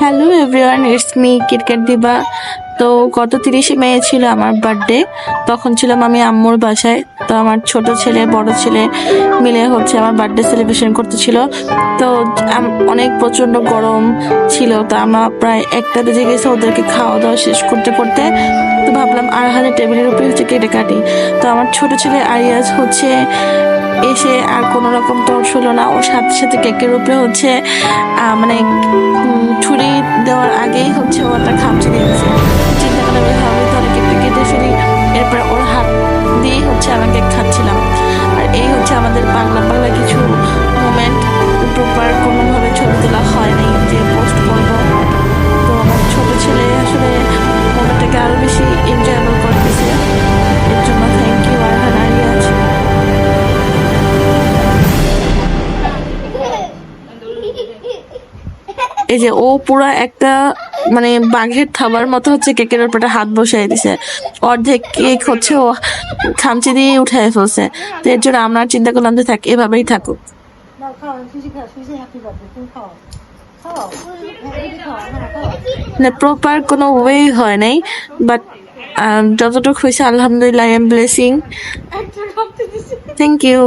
Hello everyone, it's me cricket দিবা। তো গত 30শে মে ছিল আমার বার্থডে। তখন ছিলাম আমি আম্মুর বাসায়। তো আমার ছোট ছেলে বড় ছেলে মিলে আমার বার্থডে সেলিব্রেশন করতেছিল। তো অনেক প্রচন্ড গরম ছিল, তো আমরা প্রায় 1টা বেজে গেছে ওদেরকে খাওয়া দাওয়া শেষ করতে করতে। তো ভাবলাম আরহানের টেবিলের উপরে কেটে কাটি। তো আমার ছোট ছেলে আরিয়াজ এসে আর কোনো রকম তর্স হলো না, ওর সাথে সাথে কেকের উপরে মানে ছুরি দেওয়ার আগেই ও একটা খামচি দিয়েছে। চিন্তা করলাম এভাবে তাহলে কেকটা কেটে ফেলি। এরপর ওর হাত দিয়েই আমরা কেক খাচ্ছিলাম। আর এই আমাদের বাংলা কিছু মোমেন্ট। প্রপার কোনোভাবে ছবি তোলা হয়নি যে পোস্ট করবো। তো আমার ছোট ছেলে মোমেন্টটাকে আরো বেশি এনজয়েবল করতেছে। এর জন্য থ্যাংক ইউ আরহান আরিয়াজ। এই যে ও পুরো একটা মানে বাঘের থাবার মতো কেকের উপরে হাত বসাই দিছে। অর্ধেক কেক ও খামচি দিয়ে উঠাই ফেলছে। তো এর জন্য আমরা চিন্তা করলাম যে থাক, এভাবেই থাকুক। মানে প্রপার কোনো ওয়ে হয় নাই, বাট যতটুকু হয়েছে আলহামদুলিল্লাহ, I am blessing. Thank you.